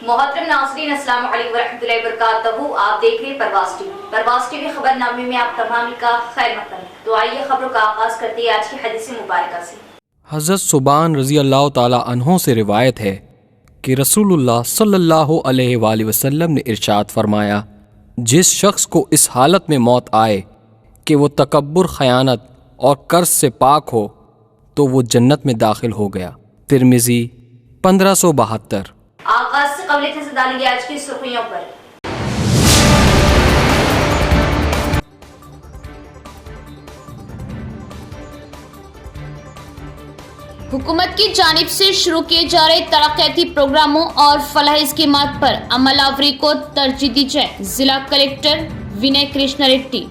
محترم ناظرین السلام علیکم ورحمۃ اللہ وبرکاتہ. آپ دیکھ رہے ہیں پرواز ٹی وی خبر نامے میں آپ تمام کا خیر مقدم ہے. تو آئیے خبروں کا آغاز کرتے ہیں آج کی حدیث مبارکہ سے. حضرت ثوبان رضی اللہ تعالی عنہ سے روایت ہے کہ رسول اللہ صلی اللہ علیہ وآلہ وسلم نے ارشاد فرمایا، جس شخص کو اس حالت میں موت آئے کہ وہ تکبر، خیانت اور قرض سے پاک ہو تو وہ جنت میں داخل ہو گیا. ترمذی 1572. آغاز سے قبل نظر ڈالیں گے آج کی سرخیوں پر. حکومت کی جانب سے شروع کیے جا رہے ترقیاتی پروگراموں اور فلاحی اسکیمات پر عمل آوری کو ترجیح دی جائے. ضلع کلکٹر ونے کرشنا ریڈی.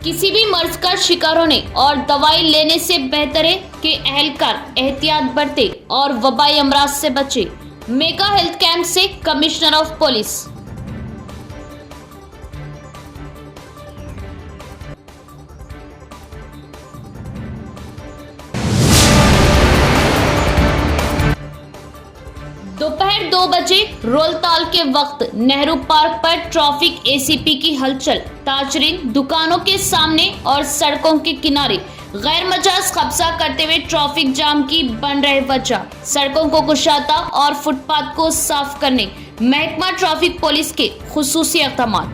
کسی بھی مرض کا شکار ہونے اور دوائی لینے سے بہتر ہے کہ اہلکار احتیاط برتے اور وبائی امراض سے بچے. میگا ہیلتھ کیمپ سے کمشنر آف پولیس. دوپہر 2 بجے رول تال کے وقت نہرو پارک پر ٹریفک اے سی پی کی ہلچل. تاجرین دکانوں کے سامنے اور سڑکوں کے کنارے غیر مجاز قبضہ کرتے ہوئے ٹریفک جام کی بن رہے وجہ. سڑکوں کو کشادہ اور فٹ پاتھ کو صاف کرنے محکمہ ٹریفک پولیس کے خصوصی اقدامات.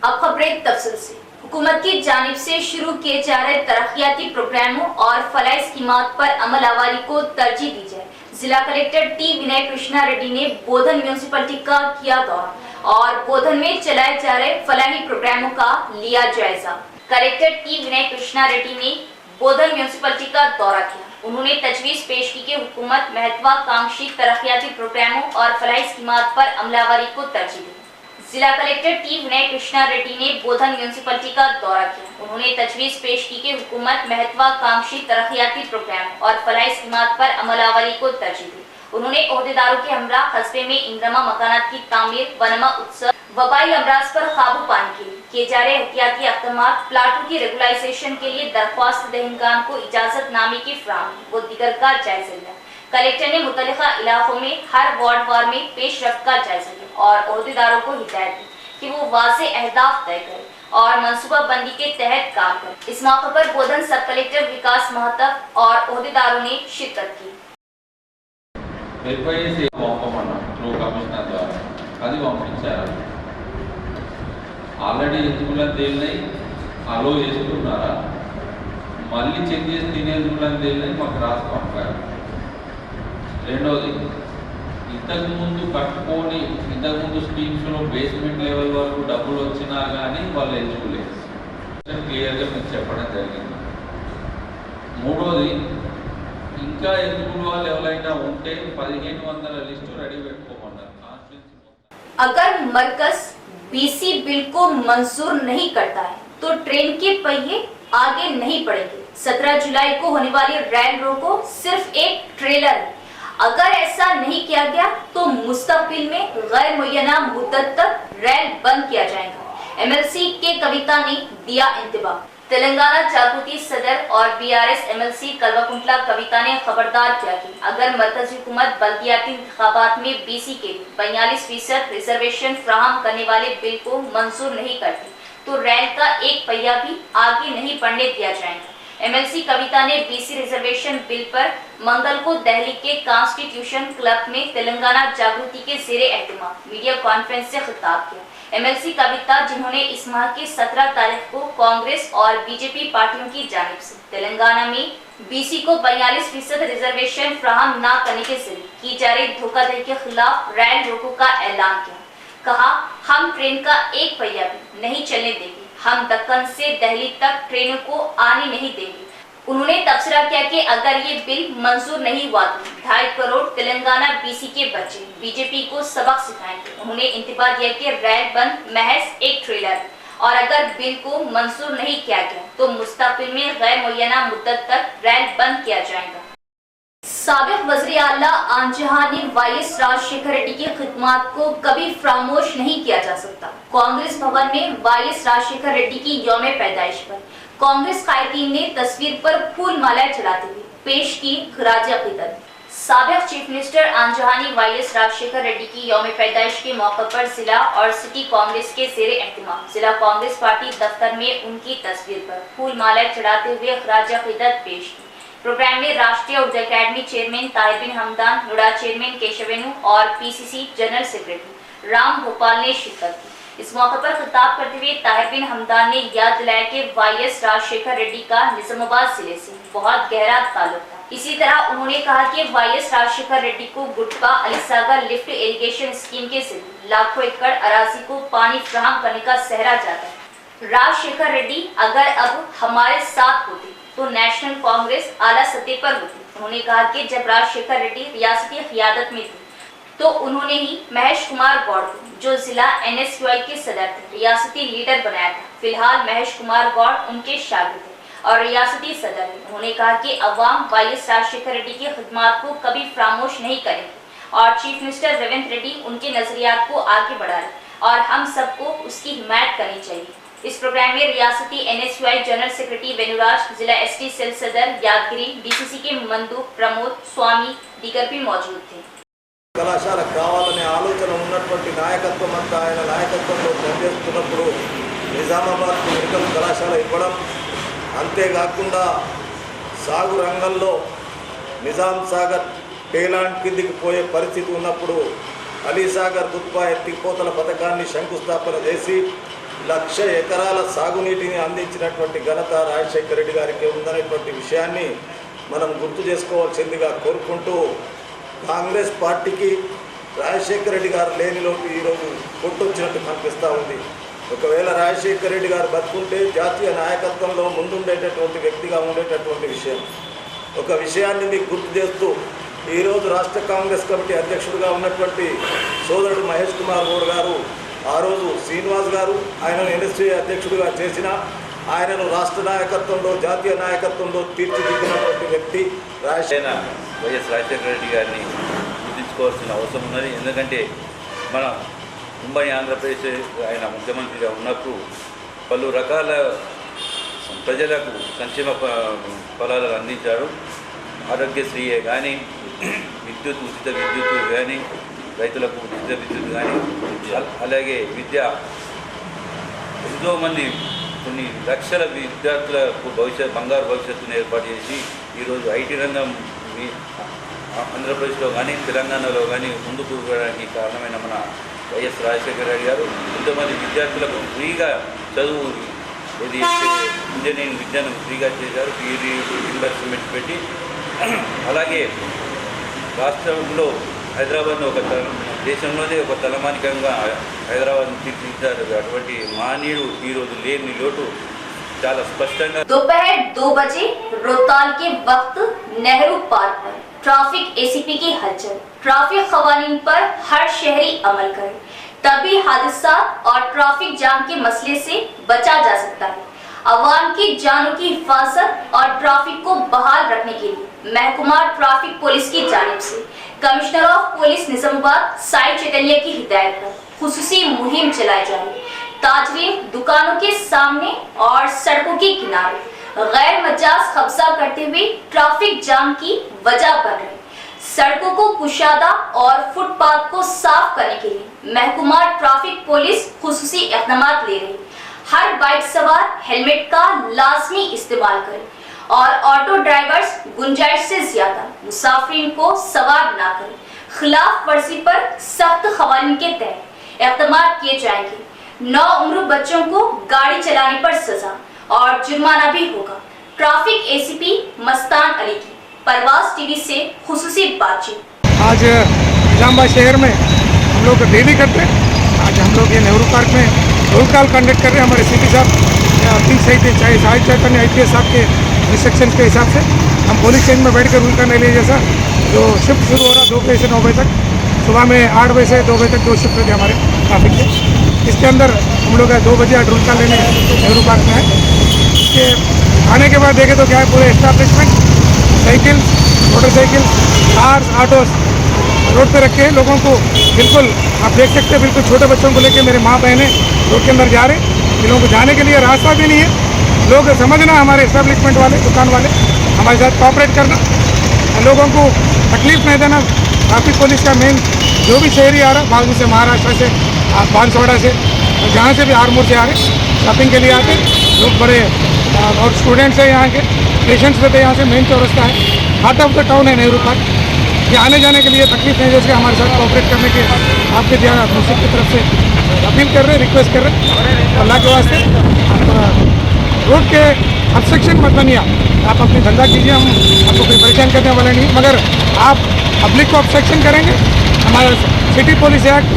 اب خبریں تفصیل سے. حکومت کی جانب سے شروع کیے جا رہے ترقیاتی پروگراموں اور فلاحی اسکیمات پر عمل آوری کو ترجیح دی جائے. ضلع کلکٹر ٹی ونے کرشنا ریڈی نے بودھن میونسپلٹی کا کیا دورہ اور بودھن میں چلائے جا رہے فلاحی پروگراموں کا لیا جائزہ. کلکٹر ٹی ونے کرشنا ریڈی نے بودھن میونسپلٹی کا دورہ کیا. انہوں نے تجویز پیش کی کہ حکومت مہتواکانکشی ترقیاتی پروگراموں اور فلاحی اسکیمات پر عمل آوری کو ترجیح دے. ضلع کلکٹر ٹی ونے کرشنا ریڈی نے بودھن میونسپلٹی کا دورہ کیا. انہوں نے تجویز پیش کی کہ حکومت مہتواکانکشی ترقیاتی پروگرام اور فلاحی اسکیمات پر عمل آوری کو ترجیح دے. انہوں نے عہدیداروں کے ہمراہ قصبے میں انگرما مکانات کی تعمیر، ونما اتسو، وبائی امراض پر قابو پانے کے لیے کیے جا رہے احتیاطی اقدامات، پلاٹوں کی ریگولائزیشن کے لیے درخواست دہندگان کو اجازت نامے کی فراہمی و دیگر کا جائزہ لیا. کلکٹر نے متعلقہ علاقوں میں ہر وارڈ وار میں پیش رفت کا جائزہ لیا اور عہدیداروں کو ہدایت دی کہ وہ واضح اہداف طے کریں اور منصوبہ بندی کے تحت کام کریں. اس موقع پر بودھن سب کلکٹر وکاس مہتو اور عہدیداروں نے شرکت کی. ఆల్రెడీ ఎత్తుకులని తేలినాయి, అలో చేసుకున్నారా, మళ్ళీ చెక్ చేసి తినేందుకులని తేలినాయి, మాకు రాసి పంపారు. రెండవది, ఇంతకుముందు కట్టుకొని ఇంతకుముందు స్కీమ్స్లో బేస్మెంట్ లెవెల్ వరకు డబ్బులు వచ్చినా కానీ వాళ్ళు ఎంచుకోలేదు. క్లియర్గా మీకు చెప్పడం జరిగింది. మూడోది, ఇంకా ఎత్తుకున్న వాళ్ళు ఎవరైనా ఉంటే 1500 లిస్టు రెడీ పెట్టుకోమన్నారు. अगर मरकज बीसी बिल को मंजूर नहीं करता है तो ट्रेन के पहिए आगे नहीं बढ़ेंगे. 17 जुलाई को होने वाली रेल रोको सिर्फ एक ट्रेलर है. अगर ऐसा नहीं किया गया तो मुस्तकबिल में गैर मुय्यना मुद्दत तक रेल बंद किया जाएगा. एमएलसी के कविता ने दिया इंतबाह. तेलंगाना जागृति सदर और बीआरएस एमएलसी कल्वाकुंटला कविता ने खबरदार किया कि अगर मरकजी हुकूमत बल्दियाती इंतखाबात में बीसी के 42% रिजर्वेशन फराहम करने वाले बिल को मंजूर नहीं करती तो रेल का एक पहिया भी आगे नहीं बढ़ने दिया जाएगा. एमएलसी कविता ने बीसी रिजर्वेशन बिल पर मंगल को दिल्ली के कॉन्स्टिट्यूशन क्लब में तेलंगाना जागृति के ज़ेरे एहतमाम मीडिया कॉन्फ्रेंस से खिताब किया. एमएलसी कविता, जिन्होंने इस माह की 17 तारीख को कांग्रेस और बीजेपी पार्टियों की जानिब से तेलंगाना में बीसी को 42% रिजर्वेशन फराहम न करने के जरिए की जा रही धोखाधड़ी के खिलाफ रेल रोको का ऐलान किया. कहा, हम ट्रेन का एक पहिया भी नहीं चलने देंगे. हम दक्कन से दिल्ली तक ट्रेनों को आने नहीं देंगे. उन्होंने तबसरा किया कि अगर ये बिल मंजूर नहीं हुआ तो 2.5 करोड़ तेलंगाना बीसी के बच्चे बीजेपी को सबक सिखाएंगे. उन्होंने इंतबाह दिया कि रेल बंद महज एक ट्रेलर है और अगर बिल को मंजूर नहीं किया गया तो मुस्तकबिल में गैर मुय्यना मुद्दत तक रेल बंद किया जाएगा. साबिक वज़ीर आला आनजहां ने वाईएस राजशेखर रेड्डी की खिदमत को कभी फरामोश नहीं किया जा सकता। कांग्रेस भवन में वाईएस राजशेखर रेड्डी की यौम पैदाइश पर कांग्रेस कायदीन ने तस्वीर पर फूल मालाएं चढ़ाते हुए पेश की खराज अकीदत। साबिक चीफ मिनिस्टर आनजहां ने वाईएस राजशेखर रेड्डी की यौम पैदाइश के मौके पर जिला और सिटी कांग्रेस के ज़ेरे एहतमाम जिला कांग्रेस पार्टी दफ्तर में उनकी तस्वीर पर फूल मालाएं चढ़ाते हुए खराज अकीदत पेश की। प्रोग्राम में राष्ट्रीय उर्दू अकेडमी चेयरमैन ताहिर बिन हमदान, नुडा चेयरमैन केशवेनु और PCC general secretary Ram Bhopal ने शिरकत की। इस मौके पर खिताब करते हुए ताहिर बिन हमदान ने याद दिलाया कि वाईएस राजशेखर रेड्डी का निजामाबाद जिले से बहुत गहरा ताल्लुक था। इसी तरह उन्होंने कहा कि वाईएस राजशेखर रेड्डी को गुटका अलीसागर लिफ्ट इरिगेशन स्कीम के जरिए लाखों एकड़ अराजी को पानी फराहम करने का सहरा जाता है। राजशेखर रेड्डी अगर अब हमारे साथ होते तो नेशनल कांग्रेस आला सतह पर होती। उन्होंने कहा कि जब राजशेखर रेड्डी रियासती क़ियादत में थे तो उन्होंने ही महेश कुमार गौड़ को, जो जिला NSQI के सदर थे, रियासती लीडर बनाया था। फिलहाल महेश कुमार गौड़ उनके शागिर्द थे और रियासती सदर हैं। उन्होंने कहा कि अवाम वाईएस राजशेखर रेड्डी की खिदमत को कभी फरामोश नहीं करेंगे और चीफ मिनिस्टर रेवंत रेड्डी उनके नजरियात को आगे बढ़ा रहे और हम सबको उसकी हिमायत करनी चाहिए। इस प्रोग्राम में रियासती NSQI जनरल सेक्रेटरी वेनुराज, जिला ST सेल सदर यादगिरी, DCC के मंदूब प्रमोद स्वामी दीगर भी मौजूद थे। కళాశాల కావాలనే ఆలోచన ఉన్నటువంటి నాయకత్వం అంతా ఆయన నాయకత్వంలో పనిచేస్తున్నప్పుడు నిజామాబాద్కు మెడికల్ కళాశాల ఇవ్వడం, అంతేకాకుండా సాగు రంగంలో నిజాం సాగర్ పేలాండ్ కిందికి పోయే పరిస్థితి ఉన్నప్పుడు అలీసాగర్ గుత్పా ఎత్తిపోతల పథకాన్ని శంకుస్థాపన చేసి 1,00,000 ఎకరాల సాగునీటిని అందించినటువంటి ఘనత రాజశేఖర రెడ్డి గారికి ఉందనేటువంటి విషయాన్ని మనం గుర్తు చేసుకోవాల్సిందిగా కోరుకుంటూ, కాంగ్రెస్ పార్టీకి రాజశేఖర రెడ్డి గారు లేని లోటు ఈరోజు కొట్టొచ్చినట్టు కనిపిస్తూ ఉంది. ఒకవేళ రాజశేఖర రెడ్డి గారు బతుకుంటే జాతీయ నాయకత్వంలో ముందుండేటటువంటి వ్యక్తిగా ఉండేటటువంటి విషయం. ఒక విషయాన్ని మీకు గుర్తు చేస్తూ, ఈరోజు రాష్ట్ర కాంగ్రెస్ కమిటీ అధ్యక్షుడిగా ఉన్నటువంటి సోదరుడు మహేష్ కుమార్ గౌడ్ గారు, ఆ రోజు శ్రీనివాస్ గారు ఆయనను NSQI అధ్యక్షుడిగా చేసిన, ఆయనను రాష్ట్ర నాయకత్వంలో జాతీయ నాయకత్వంలో తీర్చిదిద్దినటువంటి వ్యక్తి వైఎస్ రాజశేఖర రెడ్డి గారిని గుర్తించుకోవాల్సిన అవసరం ఉన్నది. ఎందుకంటే మన ఉమ్మడి ఆంధ్రప్రదేశ్ ఆయన ముఖ్యమంత్రిగా ఉన్నప్పుడు పలు రకాల ప్రజలకు సంక్షేమ ఫలాలు అందించారు. ఆరోగ్యశ్రీయే కానీ, ఉచిత విద్యుత్ కానీ, రైతులకు ఉచిత విద్యుత్ కానీ, అలాగే విద్య, ఎంతోమంది కొన్ని లక్షల విద్యార్థులకు బంగారు భవిష్యత్తును ఏర్పాటు చేసి ఈరోజు ఐటీ రంగం ఆంధ్రప్రదేశ్లో కానీ తెలంగాణలో కానీ ముందుకు పోవడానికి కారణమైన మన వైఎస్ రాజశేఖర రెడ్డి గారు ఎంతోమంది విద్యార్థులకు ఫ్రీగా చదువు, ఇది ఇంజనీరింగ్ విద్యను ఫ్రీగా చేశారు, PhD యూనివర్సిటీ పెట్టి. అలాగే రాష్ట్రంలో హైదరాబాద్ను దేశంలోనే ఒక తలమానికంగా హైదరాబాద్ను తీర్చిదిద్దారు. అటువంటి మానీయుడు ఈరోజు లేని లోటు చాలా స్పష్టంగా. दोपहर 2 बजे रोहताल के वक्त नेहरू पार्क पर ट्रैफिक ACP की हलचल। ट्रैफिक कवानीन पर हर शहरी अमल करे, तभी हादसा और ट्रैफिक जाम के मसले से बचा जा सकता है। अवाम की जानों की हिफाजत और ट्रैफिक को बहाल रखने के लिए महकमा ट्रैफिक पुलिस की जानिब से commissioner of police Nizamabad Sai Chaitanya की हिदायत पर खुसूसी मुहिम चलाई जा रही। ताजरीन दुकानों के सामने और सड़कों के किनारे गैर मजाज कब्जा करते हुए ट्रैफिक जाम की वजह बन रहे। सड़कों को कुशादा और फुटपाथ को साफ करने के लिए महकमा ट्रैफिक पुलिस खुसूसी इक़दामात ले रही। हर बाइक सवार हेलमेट का लाजमी इस्तेमाल करें और ऑटो ड्राइवर्स गुंजाइश से ज्यादा मुसाफिरीन को सवार ना करें। खिलाफ वर्जी पर सख्त क़वानीन के तहत इक़दामात किए जाएंगे। 9 उम्र बच्चों को गाड़ी चलाने पर सजा और जुर्माना भी होगा। ट्रैफिक ACP मस्तान अली की परवाज टीवी से खुसूसी बातचीत। आज निजामाबाद शहर में हम लोग डेली करते हैं। आज हम लोग ये नेहरू पार्क में रोल कॉल कंडक्ट कर रहे हैं। हमारे CP साहब साई चैतन्य IPS साहब के इंस्ट्रक्शन के हिसाब से हम पुलिस स्टेशन में बैठ कर रूल करने लिए, जैसा जो शिफ्ट शुरू हो रहा 2 बजे से 9 बजे तक, सुबह में 8 बजे से 2 बजे तक 2 शिफ्ट थे हमारे ट्रैफिक के। इसके अंदर हम लोग 2 बजे आज रूल कॉल लेने नेहरू पार्क में है। इसके आने के बाद देखें तो क्या है, पूरे establishment cycle, motorcycle cars autos road पे रखे हैं लोगों को। बिल्कुल आप देख सकते हैं, बिल्कुल छोटे बच्चों को लेके मेरे माँ बहनें रोड के अंदर जा रहे हैं। इन लोगों को जाने के लिए रास्ता भी नहीं है। लोग समझना, हमारे एस्टेब्लिशमेंट वाले, दुकान वाले हमारे साथ कोऑपरेट करना, लोगों को तकलीफ नहीं देना। ट्रैफिक पुलिस का मेन जो भी शहरी आ रहा, बाजू से, महाराष्ट्र से, बांसवाड़ा से, जहाँ से भी आरमूर से आ रहे शॉपिंग के लिए आते लोग, बड़े और स्टूडेंट्स हैं, यहाँ के पेशेंट्स रहते हैं। यहाँ से मेन चौरस्ता है, हार्ट ऑफ द टाउन है नेहरू पार्क। ये आने जाने के लिए तकलीफ नहीं, जैसे हमारे साथ कोऑपरेट करने के आपके ध्यान मुझसे की तरफ से अपील कर रहे हैं, रिक्वेस्ट कर रहे हैं। अल्लाह के वास्ते रोड के ऑब्स्ट्रक्शन मत बनिए। आप अपनी धंधा कीजिए, हम आपको कोई परेशान करने वाले नहीं, मगर आप पब्लिक को ऑब्स्ट्रक्शन करेंगे। हमारा city police act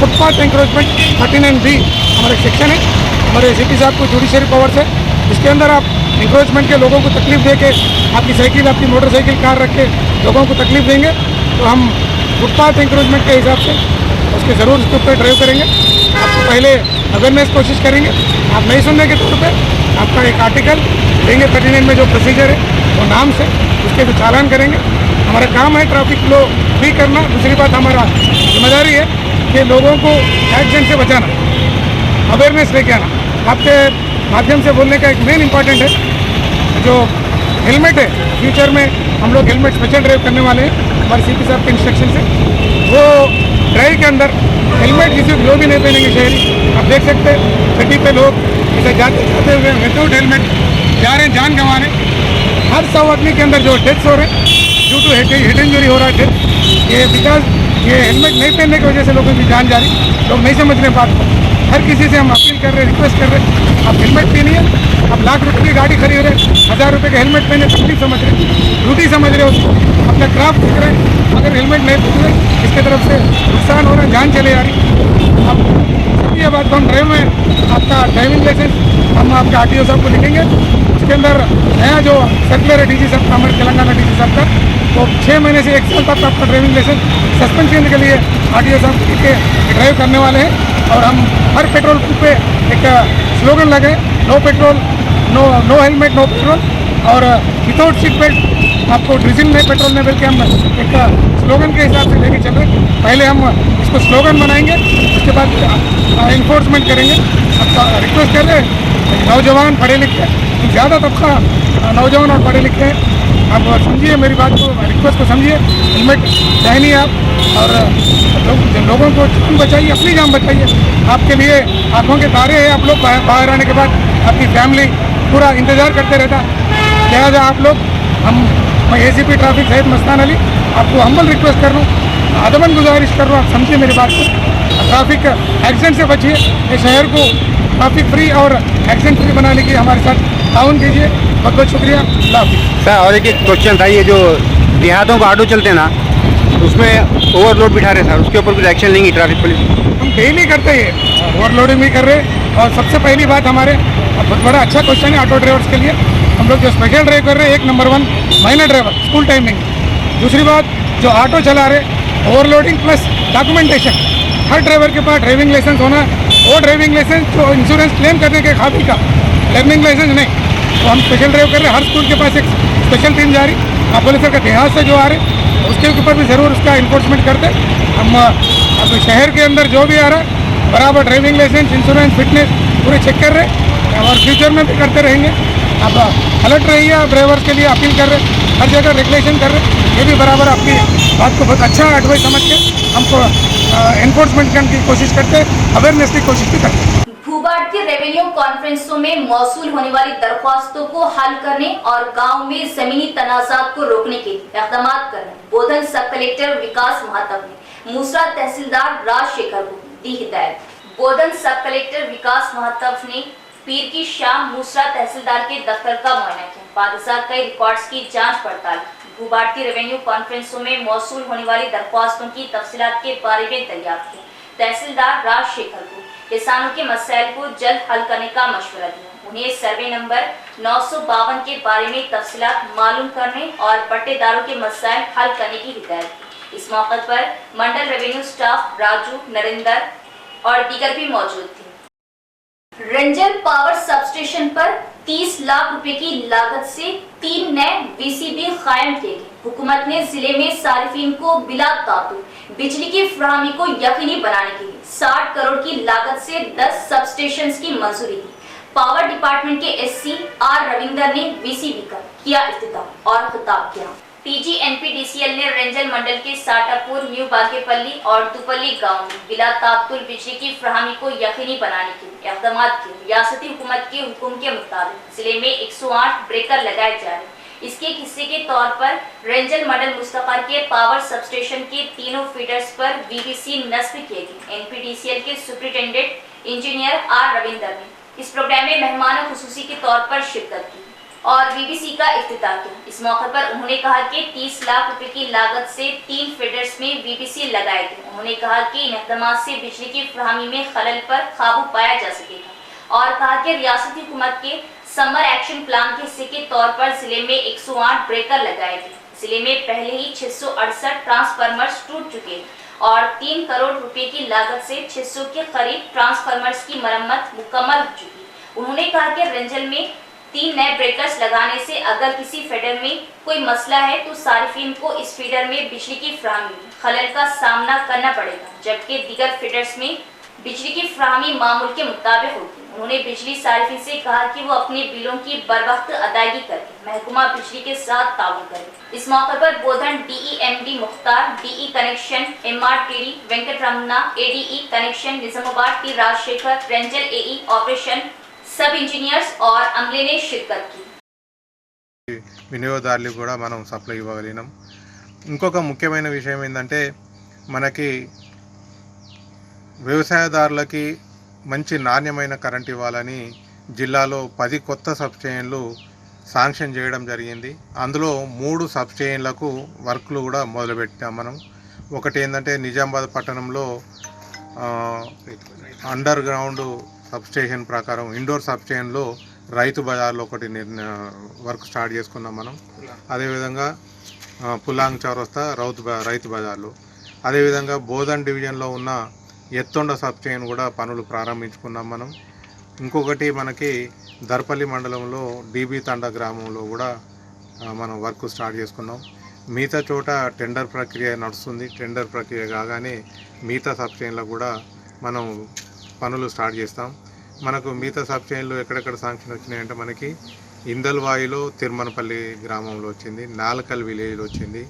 footpath encroachment 39B हमारा सेक्शन है, हमारे सीपी साहब को जुडिशरी पावर्स है, इसके अंदर आप इंक्रोचमेंट के लोगों को तकलीफ दे के, आपकी साइकिल, आपकी मोटरसाइकिल, कार रख के लोगों को तकलीफ देंगे तो हम फुटपाथ इंक्रोचमेंट के हिसाब से उसके ज़रूर उसके ऊपर ड्राइव करेंगे। आपको पहले अवेयरनेस कोशिश करेंगे, आप नहीं सुनने के तौर पे आपका एक आर्टिकल देंगे 39 में जो प्रोसीजर है वो नाम से, उसके भी चालान करेंगे। हमारा काम है ट्रैफिक फ्लो फ्री करना। दूसरी बात हमारा जिम्मेदारी है कि लोगों को एक्सीडेंट से बचाना, अवेयरनेस लेके आना। आपके माध्यम से बोलने का एक मेन इम्पॉर्टेंट है, जो हेलमेट है, फ्यूचर में हम लोग हेलमेट स्पेशल ड्राइव करने वाले हैं हमारे सीपी साहब के इंस्ट्रक्शन से। वो ड्राइव के अंदर हेलमेट किसी को भी नहीं पहनेंगे शहरी। आप देख सकते हैं सिटी पे लोग ऐसे जाते हुए विदाउट हेलमेट जा रहे हैं, जान गंवा रहे हैं। हर 100 आदमी के अंदर जो डेथ्स हो रहे हैं ड्यू टू हेड इंजरी हो रहा है डेथ, ये बिकॉज ये हेलमेट नहीं पहनने की वजह से लोगों की जान जा रही। लोग नहीं समझ रहे बात को। हर किसी से हम अपील कर रहे हैं, रिक्वेस्ट कर रहे हैं, आप हेलमेट पहनिए। आप लाख रुपए की गाड़ी खरीद रहे, 1000 रुपये का हेलमेट पहने, तकलीफ समझ रहे, ड्यूटी समझ रहे, उसको अपना क्राफ्ट सीख रहे हैं, अगर हेलमेट नहीं पहन रहे इसके तरफ से नुकसान हो रहा है, जान चले आ रही। अब ये बात हम ड्राइव में आपका ड्राइविंग लाइसेंस हम आपके आरटीओ साहब को लिखेंगे। उसके अंदर नया जो सर्कुलर है डीजी साहब का, हमारे तेलंगाना डीजी साहब का, तो 6 महीने से 1 साल तक आपका ड्राइविंग लाइसेंस सस्पेंड करने के लिए आरटीओ साहब के ड्राइव करने वाले हैं। और हम हर पेट्रोल पंप पे एक स्लोगन लगाए, no petrol, no helmet, no petrol, और विदाउट सीट बेल्ट आपको डीजल नहीं, पेट्रोल नहीं, बल्कि हम एक स्लोगन के हिसाब से लेके चल रहे हैं। पहले हम इसको स्लोगन बनाएंगे, उसके बाद इन्फोर्समेंट करेंगे। अब रिक्वेस्ट कर रहे हैं, नौजवान पढ़े लिखे, ज़्यादा तबका नौजवान और पढ़े लिखे हैं, आप समझिए मेरी बात को, रिक्वेस्ट को समझिए। हेलमेट पहनिए आप, और लोगों को जान बचाइए, अपनी जान बचाइए। आपके लिए आंखों के तारे हैं, आप लोग बाहर आने के बाद आपकी फैमिली पूरा इंतज़ार करते रहता। लिहाजा आप लोग, मैं एसीपी ट्रैफिक सैयद मस्तान अली आपको हम्बल रिक्वेस्ट कर रहा हूँ, आदमन गुजारिश कर रहा हूँ, आप समझिए मेरी बात को। ट्रैफिक एक्सीडेंट से बचिए, ये शहर को ट्रैफिक फ्री और एक्सीडेंट फ्री बनाने की हमारे साथ ताउन कीजिए। बहुत बहुत शुक्रिया, अल्लाह हाफिज़। सर, और एक क्वेश्चन था, ये जो देहातों का ऑटो चलते हैं ना, उसमें ओवरलोड बिठा रहे सर, उसके ऊपर कुछ एक्शन लेंगी ट्रैफिक पुलिस? हम डेली करते हैं, ओवरलोडिंग भी कर रहे हैं। और सबसे पहली बात, हमारे बहुत बड़ा अच्छा क्वेश्चन है ऑटो ड्राइवर्स के लिए। हम लोग जो स्पेशल ड्राइव कर रहे हैं, 1 number 1 minor driver, school timing. दूसरी बात, जो ऑटो चला रहे, ओवरलोडिंग प्लस डॉक्यूमेंटेशन, हर ड्राइवर के पास ड्राइविंग लाइसेंस होना, वो ड्राइविंग लाइसेंस जो इंश्योरेंस क्लेम करने के काबिल का, लर्निंग लाइसेंस नहीं। तो हम स्पेशल ड्राइव कर रहे हैं, हर स्कूल के पास एक स्पेशल टीम जा रही, पुलिस का देहात से जो आ रहे उसके ऊपर भी ज़रूर उसका इन्फोर्समेंट करते। हम अब शहर के अंदर जो भी आ रहा है बराबर ड्राइविंग लाइसेंस, इंश्योरेंस, फिटनेस पूरे चेक कर रहे हैं, और फ्यूचर में भी करते रहेंगे। अब अलर्ट रहिए, आप ड्राइवर्स के लिए अपील कर रहे हैं, हर जगह रेगुलेशन कर रहे हैं। ये भी बराबर आपकी बात को बहुत अच्छा एडवाइस समझ के हमको इन्फोर्समेंट करने की कोशिश करते, अवेयरनेस की कोशिश भी करते हैं। भू-भारतीय रेवेन्यू कॉन्फ्रेंसों में मौसूल होने वाली दरख्वास्तों को हल करने और गांव में जमीनी तनाजात को रोकने के लिए इक़दाम करने बोधन सब कलेक्टर विकास महताब ने मूसरा तहसीलदार राजशेखर को दी हिदायत। बोधन सब कलेक्टर विकास महताब ने पीर की शाम मूसरा तहसीलदार के दफ्तर का मुआयना किया, बादशाह कई रिकॉर्ड्स की जांच पड़ताल। भू-भारतीय रेवेन्यू कॉन्फ्रेंसों में मौसूल होने वाली दरख्वास्तों की तफसीलात के बारे में दरियाफ्त की। तहसीलदार राजशेखर को किसानों के मसाइल को जल्द हल करने का मशवरा दिया। उन्हें सर्वे नंबर 952 के बारे में तफसीलात मालूम करने और पट्टेदारों के मसाइल हल करने की हिदायत की। इस मौके पर मंडल रेवेन्यू स्टाफ राजू, नरेंद्र और दीगर भी मौजूद थे। रंजन पावर सब स्टेशन पर 30 लाख रुपए की लागत से 3 नए VCB कायम किए गए। हुकूमत ने जिले में सारिफिन को बिला तातुल बिजली की फराहमी को यकीनी बनाने के लिए 60 करोड़ की लागत से 10 सब स्टेशन की मंजूरी दी। पावर डिपार्टमेंट के एससी आर रविंदर ने वीसीबी का किया इफ्तिताह और खिताब किया। TGNPDCL ने रेंजल मंडल के साटापुर, न्यू बागेपल्ली और दुपल्ली गांव में बिला तातुल बिजली की फराहमी को यकीनी बनाने के लिए इक़दाम किए। रियासती हुकूमत के हुक्म के मुताबिक जिले में 108 ब्रेकर लगाए जा रहे हैं। इसके हिस्से के तौर पर रेंजल मंडल मुस्तफर के पावर सबस्टेशन के तीनों फीडर्स पर VVC नस्ब किए गए। NPDCL के सुपरिटेंडेंट इंजीनियर आर रविंदर ने इस प्रोग्राम में मेहमान खुसूसी के तौर पर शिरकत की और VVC का इफ्तिताह किया। इस मौके पर उन्होंने कहा कि 30 लाख रुपए की लागत से 3 फीडर्स में VVC लगाए गए। उन्होंने कहा कि इन इक़दाम से बिजली की फराहमी में खलल पर काबू पाया जा सकेगा और कहा कि रियासती हुकूमत के समर एक्शन प्लान के हिस्से के तौर पर जिले में 108 ब्रेकर लगाए गए। जिले में पहले ही 668 ट्रांसफार्मर्स टूट चुके हैं और 3 करोड़ रुपए की लागत से 600 के करीब ट्रांसफार्मर्स की मरम्मत मुकम्मल हो चुकी है। उन्होंने कहा कि रेंजल में 3 नए ब्रेकर्स लगाने से अगर किसी फीडर में कोई मसला है तो सारिफिन को इस फीडर में बिजली की फराहमी में खलल का सामना करना पड़ेगा, जबकि दीगर फीडर्स में बिजली की फराहमी मामूल के मुताबिक होगी। उन्होंने बिजली सारिफिन से कहा कि वो अपने बिलों की बरवक्त अदायगी करके महकमा बिजली के साथ ताउन करें। इस मौके पर Bodhan DEMD Mukhtar, DE connection MRTD Venkat Ramana, ADE connection Nizamabad T Rajashekar, Renjal AE operation sub engineers और अमले ने शिरकत की। వినియోగదారులకు కూడా మనం సప్లై ఇవ్వగలిగినాం. ఇంకొక ముఖ్యమైన విషయం ఏంటంటే మనకి వ్యవసాయదారులకి మంచి నాణ్యమైన కరెంట్ ఇవ్వాలని జిల్లాలో 10 కొత్త సబ్స్టేషన్లు శాంక్షన్ చేయడం జరిగింది. అందులో 3 సబ్స్టేషన్లకు వర్క్లు కూడా మొదలుపెట్టాం మనం. ఒకటి ఏంటంటే నిజామాబాద్ పట్టణంలో అండర్ గ్రౌండ్ సబ్స్టేషన్ ప్రకారం ఇండోర్ సబ్స్టేషన్లో రైతు బజార్లో ఒకటి వర్క్ స్టార్ట్ చేసుకున్నాం మనం. అదేవిధంగా పులాంగ్ చౌరస్తా రైతు బజార్లో, అదేవిధంగా బోధన్ డివిజన్లో ఉన్న ఎత్తొండ సబ్స్టేషన్ కూడా పనులు ప్రారంభించుకున్నాం మనం. ఇంకొకటి మనకి దర్పల్లి మండలంలో DB తండ గ్రామంలో కూడా మనం వర్క్ స్టార్ట్ చేసుకున్నాం. మిగతా చోట టెండర్ ప్రక్రియ నడుస్తుంది. టెండర్ ప్రక్రియ కాగానే మిగతా సబ్స్టేషన్లకు కూడా మనం పనులు స్టార్ట్ చేస్తాం. మనకు మిగతా సబ్స్టేషన్లు ఎక్కడెక్కడ శాంక్షన్ వచ్చినాయంటే మనకి ఇందల్వాయిలో తిరుమనపల్లి గ్రామంలో వచ్చింది, నాల్కల్ విలేజ్లో వచ్చింది,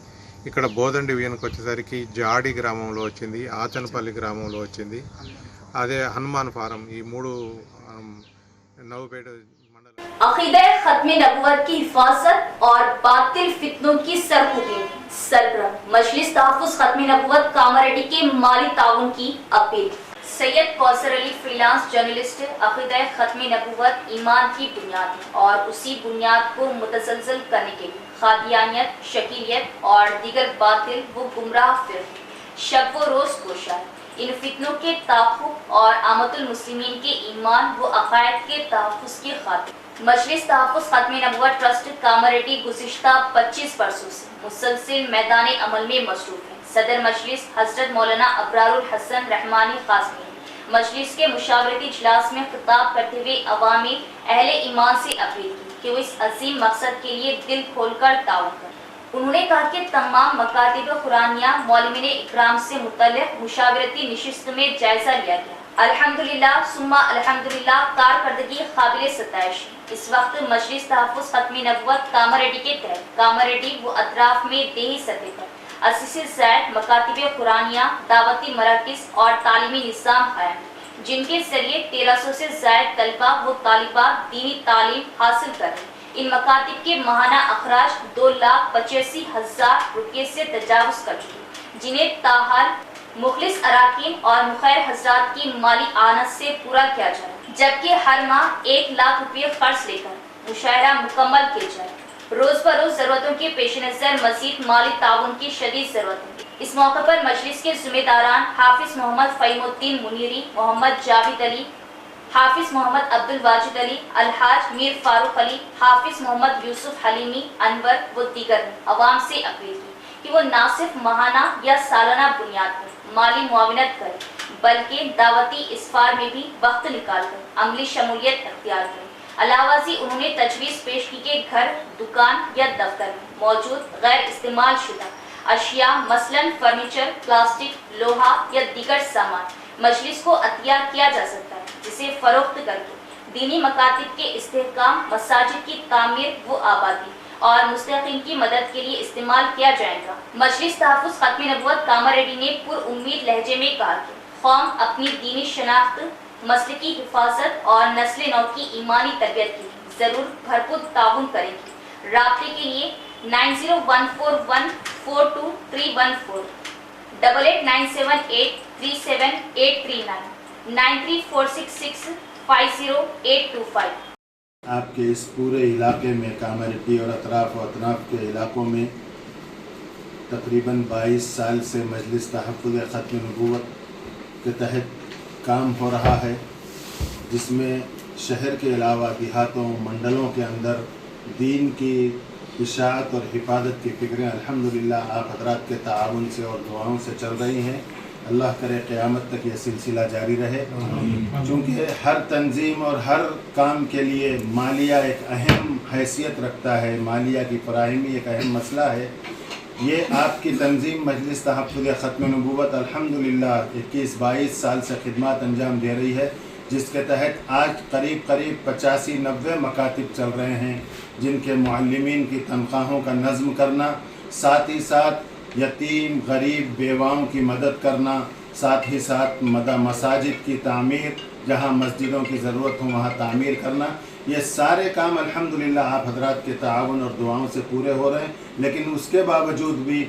ఇక్కడ బోధన్ డివిజన్కి వచ్చేసరికి జాడి గ్రామంలో వచ్చింది, ఆచనపల్లి గ్రామంలో వచ్చింది, అదే హనుమాన్ ఫారం, ఈ 3 నవ్వుపేట మండలం. अक़ीदा खत्म नबूवत की हिफाजत और बातिल फितनों की सरकुबी सरगर्म मजलिस तहफ़्फ़ुज़ खत्म नबूवत कामारेड्डी के माली ताउन की अपील। सैयद कौसर अली फ्रीलांस जर्नलिस्ट अक़ीदा खत्म नबूवत ईमान की बुनियाद है और उसी बुनियाद को मुतज़लज़ल करने के लिए खादियानियत, शकीलियत और दीगर बातिल व गुमराह फ़िरक़े शब व रोज़ कोशा है। इन फितनों के ताक़ुब और आमतुल मुस्लिमीन के ईमान व अक़ायद के तहफ़्फ़ुज़ की खातिर मजलिस तहफ़्फ़ुज़ खत्म नबूवत ट्रस्ट कामारेड्डी गुज़िश्ता 25 बरसों से मुसलसिल मैदान अमल में मसरूफ़ है। सदर मजलिस हज़रत मौलाना अबरारुल हसन रहमानी क़ासिमी मजलिस के मुशावरती इजलास में खिताब करते हुए अवामी अहले ईमान से अपील की कि वो इस अजीम मकसद के लिए दिल खोलकर ताउन करें। उन्होंने कहा कि तमाम मकातिब कुरानिया मौलमीन इकराम से मुतल्लिक़ मुशावरती नशिस्त में जायज़ा लिया गया। अल्हम्दुलिल्लाह सुम्मा अल्हम्दुलिल्लाह कारकर्दगी काबिल सताइश। इस वक्त मजलिस तहफ़्फ़ुज़ खत्म नबूवत कामारेड्डी के तहत कामारेड्डी व अतराफ में देही सतह पर असीसे ज़ैद मकातिब कुरानिया दावती मराकिज़ और तालीमी निज़ाम कायम, जिनके ज़रिए 1300 से ज़ायद तलबा व तालिबात दीनी तालीम हासिल कर रहे हैं। इन मकातिब के माहाना अखराज 2,85,000 रुपये से तजावुज़ कर चुके, जिन्हें ताहाल मुखलिस अराकीन और मुखैर हजरात की माली आनत से पूरा किया जाए, जबकि हर माह 1 लाख रुपये खर्च लेकर मुशायरा मुकम्मल किया जाए। रोज़ बरोज़ ज़रूरतों के पेश नज़र मज़ीद माली ताउन की शदीद ज़रूरत है। इस मौके पर मजलिस के ज़िम्मेदारान हाफिज़ मोहम्मद फ़हीमुद्दीन मुनीरी, मोहम्मद जावेद अली, हाफिज़ मोहम्मद अब्दुल वाजिद अली, अलहाज मीर फारूक अली, हाफिज़ मोहम्मद यूसुफ हलीमी अनवर व दीगर ने अवाम से अपील की कि वो न सिर्फ माहाना या सालाना बुनियाद पर माली मुआविनत करें, बल्कि दावती इसफार में भी वक्त निकाल कर अमली शमूलियत अख्तियार करें। अलावा से उन्होंने तजवीज़ पेश की कि घर, दुकान या दफ्तर में मौजूद गैर इस्तेमाल शुदा अशिया मसलन फर्नीचर, प्लास्टिक, लोहा या दीगर सामान मजलिस को अतिया किया जा सकता है, जिसे फरोख्त करके दीनी मकातिब के इस्तेहकाम, मसाजिद की तामीर व आबादी और मुस्तहिकीन की मदद के लिए इस्तेमाल किया जाएगा। मजलिस तहफ़्फ़ुज़ ख़त्म नबुव्वत कामरेड्डी ने पुरउम्मीद लहजे में कहा कि कौम अपनी दीनी शनाख्त, मसलकी हिफाजत और नस्ल नौ की ईमानी तरबियत के लिए ज़रूर भरपूर ताउन करेगी। राब्ते के लिए 9014142314 8897837839 9346650825। आपके इस पूरे इलाके में कामारेड्डी और अतराफ के इलाकों में तकरीबन 22 साल से मजलिस तहफ़्फ़ुज़ ख़त्म नबुव्वत के तहत काम हो रहा है, जिसमें शहर के अलावा देहातों मंडलों के अंदर दीन की इशाअत और हिफाजत की फ़िक्रें अल्हम्दुलिल्लाह आप हज़रात के ताआवुन से और दुआओं से चल रही हैं। अल्लाह करे क़यामत तक ये सिलसिला जारी रहे। चूँकि हर तंजीम और हर काम के लिए मालिया एक अहम हैसियत रखता है, मालिया की फ़राहमी एक अहम मसला है। ये आपकी तंजीम मजलिस तहफ़्फ़ुज़ ख़त्म नबुव्वत अल्हम्दुलिल्लाह 21-22 साल से खिदमत अंजाम दे रही है, जिसके तहत आज करीब 85-90 मकातिब चल रहे हैं, जिनके मुअल्लिमीन की तनख्वाहों का नज़्म करना, साथ ही साथ यतीम गरीब बेवाओं की मदद करना, साथ ही साथ मसाजिद की तामीर, जहाँ मस्जिदों की ज़रूरत हो वहाँ तामीर करना, ये सारे काम अल्हम्दुलिल्लाह आप हज़रात के ताआवुन और दुआओं से पूरे हो रहे हैं। लेकिन उसके बावजूद भी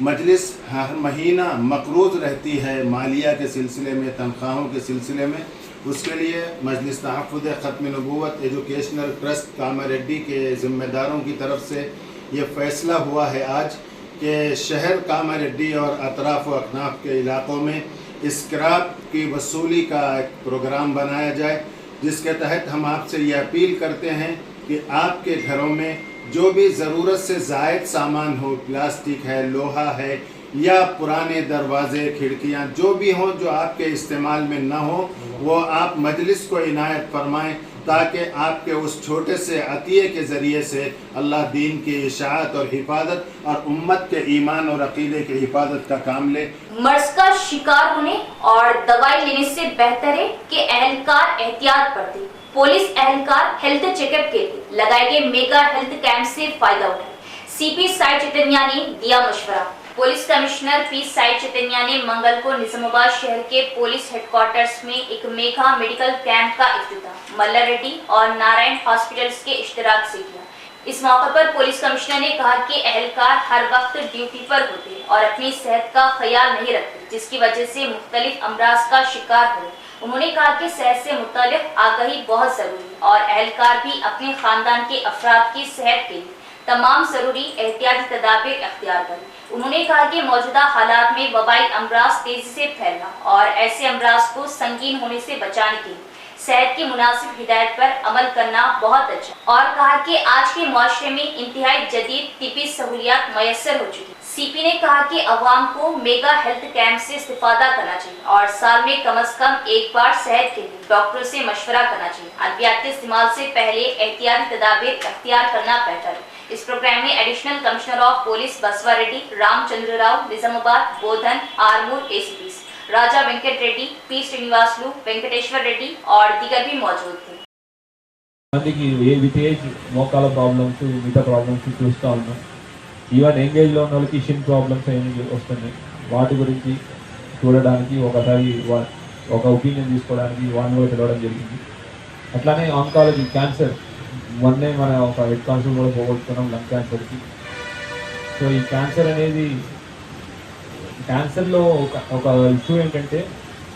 मजलिस हर महीना मक़रूज़ रहती है मालिया के सिलसिले में, तनख्वाहों के सिलसिले में। उसके लिए मजलिस तहफ़्फ़ुज़ ख़त्म नबुव्वत एजुकेशनल ट्रस्ट कामारेड्डी के ज़िम्मेदारों की तरफ से ये फ़ैसला हुआ है आज कि शहर कामारेड्डी और अतराफ़ व अकनाफ़ के इलाक़ों में स्क्रैप की वसूली का एक प्रोग्राम बनाया जाए, जिसके तहत हम आपसे ये अपील करते हैं कि आपके घरों में जो भी ज़रूरत से ज़ायद सामान हो, प्लास्टिक है, लोहा है या पुराने दरवाज़े खिड़कियां जो भी हों जो आपके इस्तेमाल में न हो, वो आप मजलिस को इनायत फरमाएं, ताकि आपके उस छोटे से अतिये के ज़रिए से अल्लाह दीन की इशाअत और हिफाजत और उम्मत के ईमान और अक़ीदे की हिफाजत का काम ले। मर्ज का शिकार होने और दवाई लेने से बेहतर है कि एहलकार एहतियात बरतें। पुलिस एहलकार हेल्थ चेकअप के लिए लगाए गए मेगा हेल्थ कैंप से फायदा उठाए। सीपी साई चैतन्या ने दिया मशवरा। Police commissioner P Sai Chaitanya ने मंगल को निजामाबाद शहर के पुलिस हेडक्वार्टर्स में एक मेगा मेडिकल कैंप का इफ्तिताह मल्ला रेड्डी और नारायण हॉस्पिटल्स के इश्तिराक से किया। इस मौके पर पुलिस कमिश्नर ने कहा कि एहलकार हर वक्त ड्यूटी पर होते और अपनी सेहत का ख्याल नहीं रखते, जिसकी वजह से मुख्तलिफ अमराज का शिकार हो। उन्होंने कहा कि सेहत से मुतालिक आगाही बहुत ज़रूरी है और एहलकार भी अपने ख़ानदान के अफराद की सेहत के लिए तमाम ज़रूरी एहतियाती तदाबीर अख्तियार करें। उन्होंने कहा कि मौजूदा हालात में वबाई अमराज तेज़ी से फैलना और ऐसे अमराज को संगीन होने से बचाने के लिए सेहत की मुनासिब हिदायत पर अमल करना बहुत अच्छा, और कहा कि आज के माशरे में इंतहाई जदीद तिब्बी सहूलियात मैसर हो चुकी। सीपी ने कहा कि अवाम को मेगा हेल्थ कैंप से इस्तिफादा करना चाहिए और साल में कम से कम एक बार सेहत के लिए डॉक्टर से मशवरा करना चाहिए। अद्वियात के इस्तेमाल से पहले एहतियाती तदाबीर अख्तियार करना बेहतर है। इस प्रोग्राम में एडिशनल कमिश्नर ऑफ पुलिस बसवा रेड्डी, रामचंद्र राव, निजामाबाद, बोधन, आरमूर एसीपीस राजा वेंकट रेड्डी, पी श्रीनिवासलू, वेंकटेश्वर रेड्डी और दीगर भी मौजूद थे। మందికి విత్ ఏజ్ మోకాల ప్రాబ్లమ్స్, మిగతా ప్రాబ్లమ్స్ చూస్తూ ఉన్నాం. ఈవెన్ ఎంగేజ్లో ఉన్న వాళ్ళకి షిన్ ప్రాబ్లమ్స్ ఏమి వస్తున్నాయి, వాటి గురించి చూడడానికి ఒకసారి ఒక ఒపీనియన్ తీసుకోవడానికి వాళ్ళని కూడా తెలవడం జరిగింది. అట్లానే ఆంకాలజీ క్యాన్సర్, మొన్నే మన ఒక హెడ్ కానిస్టేబుల్ కూడా పోగొట్టుకున్నాం లంగ్ క్యాన్సర్కి. సో ఈ క్యాన్సర్ అనేది, క్యాన్సర్లో ఒక ఇష్యూ ఏంటంటే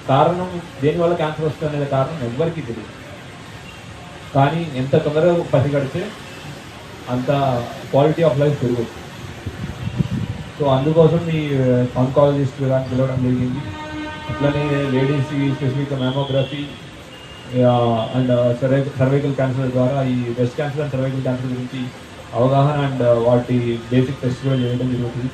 కారణం దేనివల్ల క్యాన్సర్ వస్తుంది అనేది కారణం ఎవ్వరికీ తెలియదు. కానీ ఎంత తొందరగా పసిగడితే అంత క్వాలిటీ ఆఫ్ లైఫ్ పెరగచ్చు. సో అందుకోసం ఈ ఆంకాలజిస్ట్ కానీ పిలవడం జరిగింది. అట్లనే లేడీస్కి స్పెసిఫిక్గా మ్యామోగ్రఫీ అండ్ సర్వైకల్ క్యాన్సర్ ద్వారా ఈ breast cancer and cervical cancer గురించి అవగాహన అండ్ వాటి బేసిక్ టెస్ట్ కూడా చేయడం జరుగుతుంది.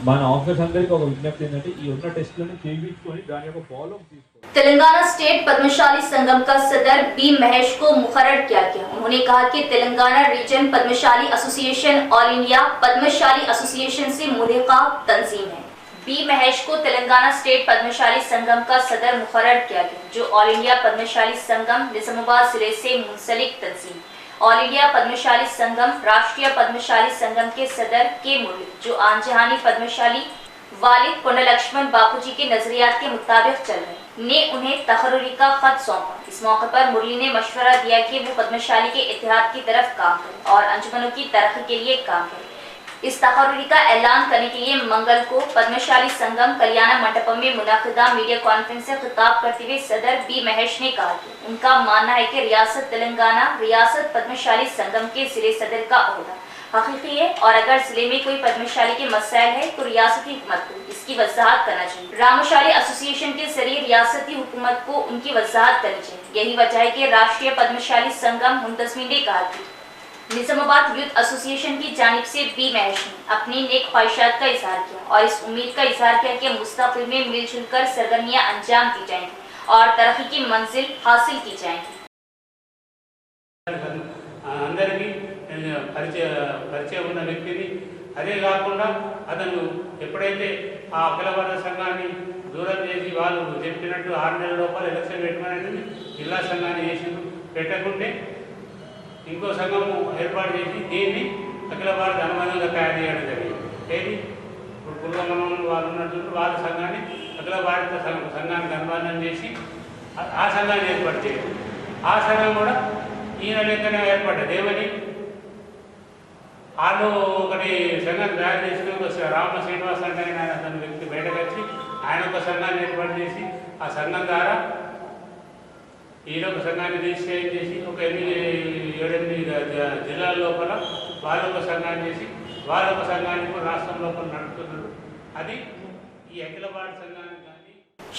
మన ఆఫీస్ అందరికీ ఒక విజ్ఞప్తి ఏంటంటే ఈ ఉన్న టెస్ట్లను చేయించుకొని దాని యొక్క ఫాలో తీసుకోవాలి. तेलंगाना स्टेट पद्मशाली संगम का सदर बी महेश को मुकर्रर किया गया। उन्होंने कहा कि Telangana region Padmashali association all India Padmashali association से मुल्हिका तंजीम है। बी महेश को तेलंगाना स्टेट पद्मशाली संगम का सदर मुकर्रर किया गया, जो ऑल इंडिया पद्मशाली संगम निजामाबाद जिले से मुंसलिक तंजीम। ऑल इंडिया पद्मशाली संगम राष्ट्रीय पद्मशाली संगम के सदर के मुरली, जो आनजहानी पद्मशाली वालिद कोंडा लक्ष्मण बापूजी के नजरियात के मुताबिक चल रहे, ने उन्हें तहरीरी का खत सौंपा। इस मौके पर मुरली ने मशवरा दिया कि वो पद्मशाली के इतिहाद की तरफ काम करें और अंजुमनों की तरक्की के लिए काम करें। इस तहरीरी का ऐलान करने के लिए मंगल को पद्मशाली संगम कल्याण मंडपम में मुनाकिदा मीडिया कॉन्फ्रेंस से खिताब करते हुए सदर बी महेश ने कहा कि उनका मानना है कि रियासत तेलंगाना रियासत पद्मशाली संगम के जिले सदर का ओहदा हकीकी है और अगर जिले में कोई पद्मशाली के मसाइल है तो रियासती हुकूमत को इसकी वजाहत करना चाहिए। रामशाली एसोसिएशन के जरिए रियासती हुकूमत को उनकी वजाहत करनी चाहिए। यही वजह है कि राष्ट्रीय पद्मशाली संगम मुंतजमी ने कहा कि निजामाबाद यूथ एसोसिएशन की जानिब से बी महेश ने अपनी नेक ख्वाहिशात का इजहार किया और इस उम्मीद का इजहार किया कि मुस्तक़बिल में मिलजुल कर सरगर्मियाँ अंजाम दी जाएंगी और तरक्की की मंजिल हासिल की जाएंगी। అందరికీ పరిచయం ఉన్న వ్యక్తిని, అదే కాకుండా అతను ఎప్పుడైతే ఆ అఖిల భారత సంఘాన్ని దూరం చేసి వాళ్ళు చెప్పినట్టు 6 నెలల లోపల ఎలక్షన్ పెట్టమనేది జిల్లా సంఘాన్ని చేసి పెట్టకుంటే ఇంకో సంఘము ఏర్పాటు చేసి దీన్ని అఖిల భారత అనుబంధంగా తయారు చేయడం జరిగింది. ఏది ఇప్పుడు పుల్గమనం వాళ్ళు ఉన్నట్టు వాళ్ళ సంఘాన్ని అఖిల భారత సంఘానికి అనుబంధం చేసి ఆ సంఘాన్ని ఏర్పాటు చేయడం. ఆ సంఘం కూడా ఈయన లెక్కనే ఏర్పడ్డది. ఏమని వాళ్ళు ఒకటి సంఘం తయారు చేసుకుని రామ శ్రీనివాస్ అంటే ఆయన అతని వ్యక్తి బయటకు వచ్చి ఆయన ఒక సంఘాన్ని ఏర్పాటు చేసి ఆ సంఘం ద్వారా ఈయన ఒక సంఘాన్ని రిజిస్ట్రేషన్ చేసి ఒక 7-8 జిల్లాల లోపల వాళ్ళొక సంఘాన్ని చేసి వాళ్ళొక సంఘాన్ని కూడా రాష్ట్రం లోపల నడుపుతున్నారు. అది ఈ అఖిల భారత సంఘాన్ని కానీ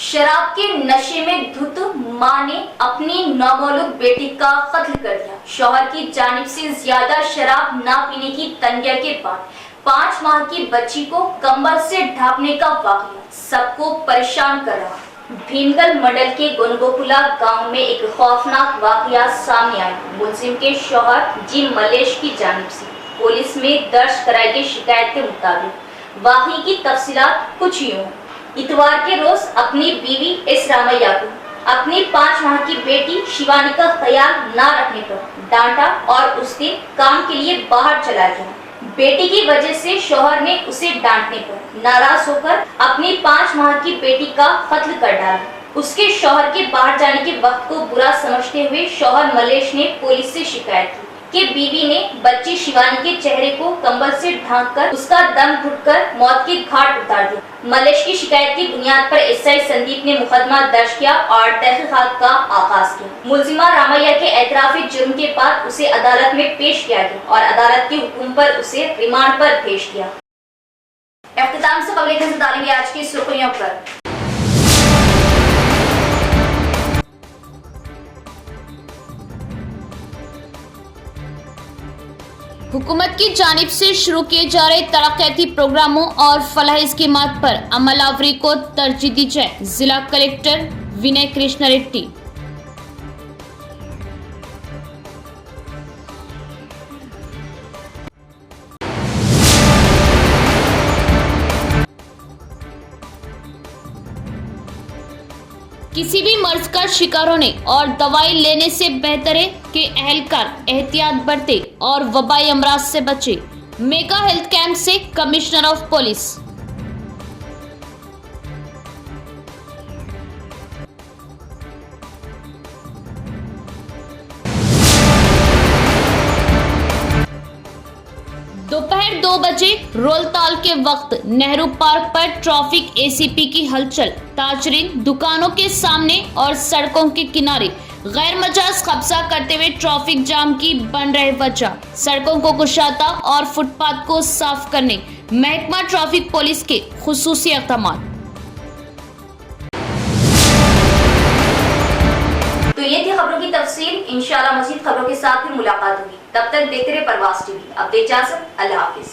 शराब के नशे में धुत मां ने अपनी नौमौलूद बेटी का कत्ल कर दिया। शौहर की जानिब से ज्यादा शराब ना पीने की तंगिया के बाद 5 माह की बच्ची को कंबल से ढांपने का वाकया सबको परेशान कर रहा। भीमगल मंडल के गोनगोपुला गांव में एक खौफनाक वाकया सामने आया। मुलजिम के शौहर जी मलेश की जानिब से पुलिस में दर्ज कराई गई शिकायत के मुताबिक वाकये की तफसीलात कुछ यूं। इतवार के रोज अपनी बीवी एस रामैया को अपनी 5 माह की बेटी शिवानी का ख्याल न रखने पर डांटा और उस दिन काम के लिए बाहर चला गया। बेटी की वजह से शौहर ने उसे डांटने पर नाराज होकर अपनी 5 माह की बेटी का कत्ल कर डाला। उसके शौहर के बाहर जाने के वक्त को बुरा समझते हुए शौहर मलेश ने पुलिस से शिकायत की कि बीवी ने बच्ची शिवानी के चेहरे को कंबल से ढांककर उसका दम घुटकर मौत के घाट उतार दिया। मलेश की शिकायत की बुनियाद पर एसआई संदीप ने मुकदमा दर्ज किया और तहकीकात का आगाज किया। मुलजिमा रामैया के एतराफी जुर्म के बाद उसे अदालत में पेश किया गया और अदालत के हुक्म पर उसे रिमांड पर भेज दिया। इख्तिताम से खबरें नजर डालेंगे आज की सुर्खियों पर। हुकूमत की जानिब से शुरू किए जा रहे तरक्याती प्रोग्रामों और फलाही स्कीमात पर अमल आवरी को तरजीह दी जाए। जिला कलेक्टर विनय कृष्ण रेड्डी। किसी भी मर्ज का शिकार होने और दवाई लेने से बेहतर है कि अहलकार एहतियात बरते और वबाई अमराज से बचे। मेगा हेल्थ कैंप से कमिश्नर ऑफ पुलिस। दोपहर 2 बजे रोलताल के वक्त नेहरू पार्क पर ट्रैफिक एसीपी की हलचल। ताजरीन दुकानों के सामने और सड़कों के किनारे गैर मजाज कब्जा करते हुए ट्रैफिक जाम की बन रहे वजह। सड़कों को कुशादा और फुटपाथ को साफ करने महकमा ट्रैफिक पुलिस के खुसूसी इक़दामात। तो ये थी खबरों की तफसील। इंशाल्लाह मज़ीद खबरों के साथ फिर मुलाकात होगी। तब तक देखते रहे परवास टीवी। अब दे इजाज़त। अल्लाह हाफिज।